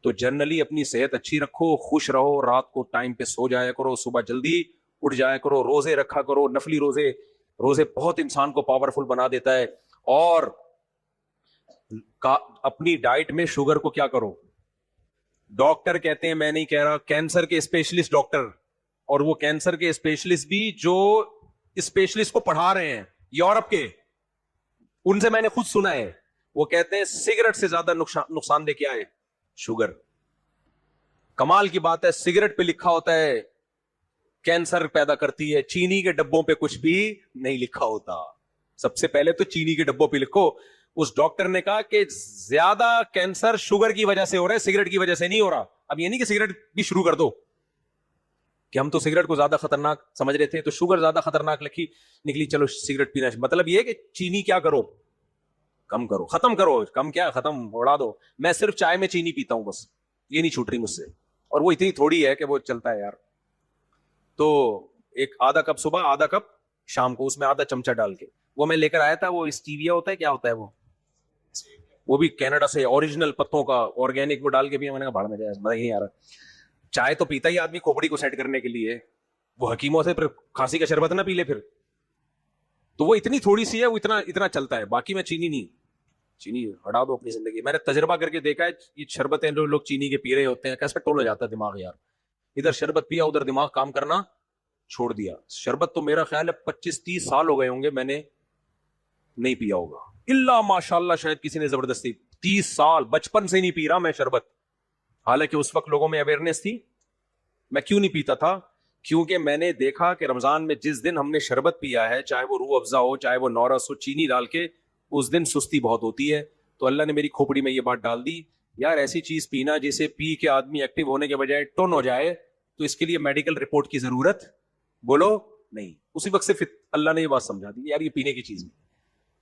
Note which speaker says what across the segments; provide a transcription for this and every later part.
Speaker 1: تو جنرلی اپنی صحت اچھی رکھو, خوش رہو, رات کو ٹائم پہ سو جایا کرو, صبح جلدی اٹھ جایا کرو, روزے رکھا کرو, نفلی روزے. روزے بہت انسان کو پاورفل بنا دیتا ہے. اور اپنی ڈائٹ میں شوگر کو کیا کرو, ڈاکٹر کہتے ہیں, میں نہیں کہہ رہا, کینسر کے اسپیشلسٹ ڈاکٹر, اور وہ کینسر کے اسپیشلسٹ بھی جو اسپیشلسٹ کو پڑھا رہے ہیں یورپ کے, ان سے میں نے خود سنا ہے, وہ کہتے ہیں سگریٹ سے زیادہ نقصان دہ کیا ہے, شوگر. کمال کی بات ہے, سگریٹ پہ لکھا ہوتا ہے کینسر پیدا کرتی ہے, چینی کے ڈبوں پہ کچھ بھی نہیں لکھا ہوتا. سب سے پہلے تو چینی کے ڈبوں پہ لکھو. اس ڈاکٹر نے کہا کہ زیادہ کینسر شوگر کی وجہ سے ہو رہا ہے, سگریٹ کی وجہ سے نہیں ہو رہا. اب یہ نہیں کہ سگریٹ بھی شروع کر دو, کہ ہم تو سگریٹ کو زیادہ خطرناک سمجھ رہے تھے تو شوگر زیادہ خطرناک نکلی, چلو سگریٹ پینا. مطلب یہ کہ چینی کیا کرو, کم کرو, ختم کرو. کم کیا, ختم, اڑا دو. میں صرف چائے میں چینی پیتا ہوں بس, یہ نہیں چھوٹ رہی مجھ سے, اور وہ اتنی تھوڑی ہے کہ وہ چلتا ہے یار. تو ایک آدھا کپ صبح, آدھا کپ شام کو, اس میں آدھا چمچہ ڈال کے, وہ میں لے کر آیا تھا. وہ اسٹیویا ہوتا ہے, کیا ہوتا ہے وہ بھی کینیڈا سے اوریجنل پتوں کا آرگینک, وہ ڈال کے بھی. میں نے کہا بھاڑ میں جائے, مزہ ہی نہیں آ رہا. چائے تو پیتا ہی آدمی کھوپڑی کو سیٹ کرنے کے لیے, وہ حکیموں سے پھر کھانسی کا شربت نہ پی لے پھر. تو وہ اتنی تھوڑی سی ہے, وہ اتنا چلتا ہے. باقی میں چینی نہیں, چینی ہٹا دو اپنی زندگی. میں نے تجربہ کر کے دیکھا ہے, یہ شربتیں جو لوگ چینی کے پی رہے ہوتے ہیں, کیسے ٹول ہو جاتا ہے دماغ یار. ادھر شربت پیا, ادھر دماغ کام کرنا چھوڑ دیا. شربت تو میرا خیال ہے 25-30 سال ہو گئے ہوں گے میں نے نہیں پیا ہوگا, اللہ ماشاء اللہ شاید کسی نے زبردستی. 30 سال بچپن سے نہیں پی رہا میں شربت. حالانکہ اس وقت لوگوں میں اویئرنیس تھی. میں کیوں نہیں پیتا تھا, کیونکہ میں نے دیکھا کہ رمضان میں جس دن ہم نے شربت پیا ہے, چاہے وہ روح افزا ہو, چاہے وہ نورس ہو, چینی ڈال کے, اس دن سستی بہت ہوتی ہے. تو اللہ نے میری کھوپڑی میں یہ بات ڈال دی, یار ایسی چیز پینا جسے پی کے آدمی ایکٹیو ہونے کے بجائے ٹون ہو جائے, تو اس کے لیے میڈیکل رپورٹ کی ضرورت بولو نہیں. اسی وقت سے اللہ نے یہ بات سمجھا دی, یار یہ پینے کی چیز نہیں.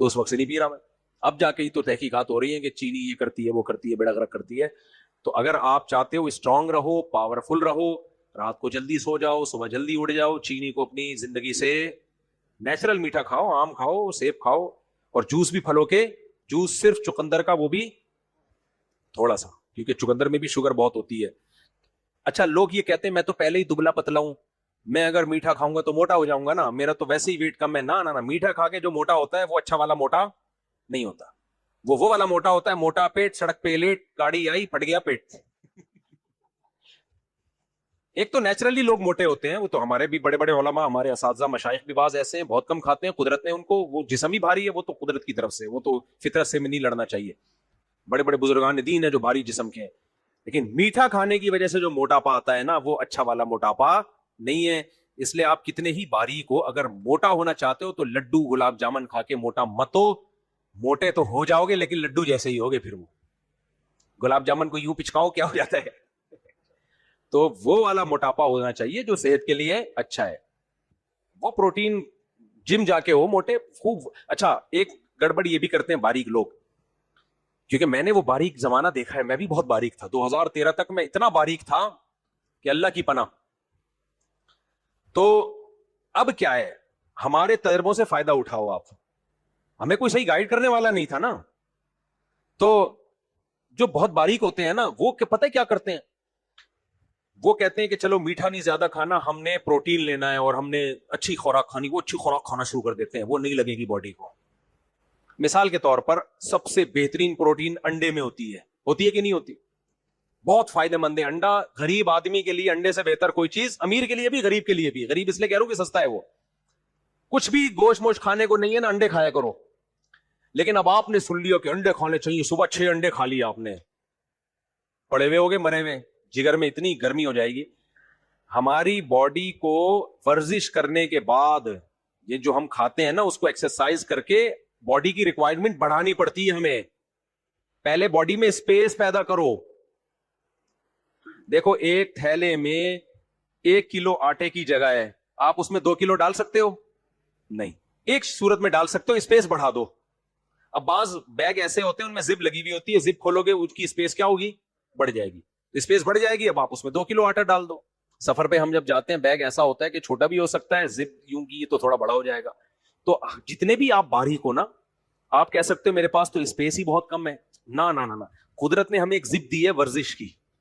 Speaker 1: تو اس وقت سے نہیں پی رہا میں. اب جا کے ہی تو تحقیقات ہو رہی ہیں کہ چینی یہ کرتی ہے, وہ کرتی ہے, بیڑا غرق کرتی ہے. تو اگر آپ چاہتے ہو اسٹرانگ رہو, پاورفل رہو, رات کو جلدی سو جاؤ, صبح جلدی اٹھ جاؤ, چینی کو اپنی زندگی سے, نیچرل میٹھا کھاؤ, آم کھاؤ, سیب کھاؤ, اور جوس بھی پھلوں کے, جوس صرف چقندر کا, وہ بھی تھوڑا سا, کیونکہ چقندر میں بھی شوگر بہت ہوتی ہے. اچھا, لوگ یہ کہتے ہیں میں تو پہلے ہی دبلا پتلا ہوں, میں اگر میٹھا کھاؤں گا تو موٹا ہو جاؤں گا نا, میرا تو ویسے ہی ویٹ کم ہے. نہ میٹھا کھا کے جو موٹا ہوتا ہے وہ اچھا والا موٹا نہیں ہوتا. وہ والا موٹا ہوتا ہے, موٹا پیٹ, سڑک پہ لیٹ, گاڑی آئی, پھٹ گیا پیٹ. ایک تو نیچرلی لوگ موٹے ہوتے ہیں, وہ تو ہمارے بھی بڑے بڑے علماء, ہمارے اساتذہ مشائخ بھی بعض ایسے ہیں بہت کم کھاتے ہیں, قدرت نے ان کو, وہ جسم ہی بھاری ہے, وہ تو قدرت کی طرف سے, وہ تو فطرت سے نہیں لڑنا چاہیے. بڑے بڑے بزرگان دین ہیں جو بھاری جسم کے ہیں, لیکن میٹھا کھانے کی وجہ سے جو موٹاپا آتا ہے نا, وہ اچھا والا موٹاپا نہیں ہے. اس لیے آپ کتنے ہی باریک ہو, اگر موٹا ہونا چاہتے ہو تو لڈو گلاب جامن کھا کے موٹا مت ہو. موٹے تو ہو جاؤ گے لیکن لڈو جیسے ہی ہوگے. پھر وہ گلاب جامن کو یوں پچکاؤ کیا ہو جاتا ہے. تو وہ والا موٹاپا ہونا چاہیے جو صحت کے لیے اچھا ہے. وہ پروٹین, جم جا کے ہو موٹے خوب. اچھا, ایک گڑبڑ یہ بھی کرتے ہیں باریک لوگ, کیونکہ میں نے وہ باریک زمانہ دیکھا ہے, میں بھی بہت باریک تھا. 2013 تک میں اتنا باریک تھا کہ اللہ کی پناہ. تو اب کیا ہے, ہمارے تجربوں سے فائدہ اٹھاؤ آپ. ہمیں کوئی صحیح گائیڈ کرنے والا نہیں تھا نا. تو جو بہت باریک ہوتے ہیں نا, وہ پتہ کیا کرتے ہیں, وہ کہتے ہیں کہ چلو میٹھا نہیں زیادہ کھانا, ہم نے پروٹین لینا ہے اور ہم نے اچھی خوراک کھانی. وہ اچھی خوراک کھانا شروع کر دیتے ہیں, وہ نہیں لگے گی باڈی کو. مثال کے طور پر سب سے بہترین پروٹین انڈے میں ہوتی ہے کہ نہیں ہوتی؟ بہت فائدہ مند ہے انڈا. غریب آدمی کے لیے انڈے سے بہتر کوئی چیز, امیر کے لیے بھی, غریب کے لیے بھی. غریب اس لیے کہہ رہا ہوں کہ سستا ہے. وہ کچھ بھی گوشت موش کھانے کو نہیں ہے نا, انڈے کھایا کرو. لیکن اب آپ نے سن لیا کہ انڈے کھانے چاہیے, صبح 6 انڈے کھا لیا آپ نے, پڑے ہوئے ہوگے مرے ہوئے, جگر میں اتنی گرمی ہو جائے گی. ہماری باڈی کو ورزش کرنے کے بعد یہ جو ہم کھاتے ہیں نا, اس کو ایکسرسائز کر کے باڈی کی ریکوائرمنٹ بڑھانی پڑتی ہے ہمیں. پہلے باڈی میں اسپیس پیدا کرو. دیکھو, ایک تھیلے میں 1 کلو آٹے کی جگہ ہے, آپ اس میں 2 کلو ڈال سکتے ہو؟ نہیں. ایک صورت میں ڈال سکتے ہو, اسپیس بڑھا دو. اب بعض بیگ ایسے ہوتے ہیں ان میں زپ لگی ہوئی ہوتی ہے, زپ کھولو گے اس کی اسپیس کیا ہوگی, بڑھ جائے گی. اسپیس بڑھ جائے گی, اب آپ اس میں 2 کلو آٹا ڈال دو. سفر پہ ہم جب جاتے ہیں, بیگ ایسا ہوتا ہے کہ چھوٹا بھی ہو سکتا ہے, زپ یوں کی تو تھوڑا بڑا ہو جائے گا. تو جتنے بھی آپ باریک ہو نا, آپ کہہ سکتے ہو میرے پاس تو اسپیس ہی بہت کم ہے. نہ قدرت نے ہمیں ایک زپ دی ہے ورزش کی.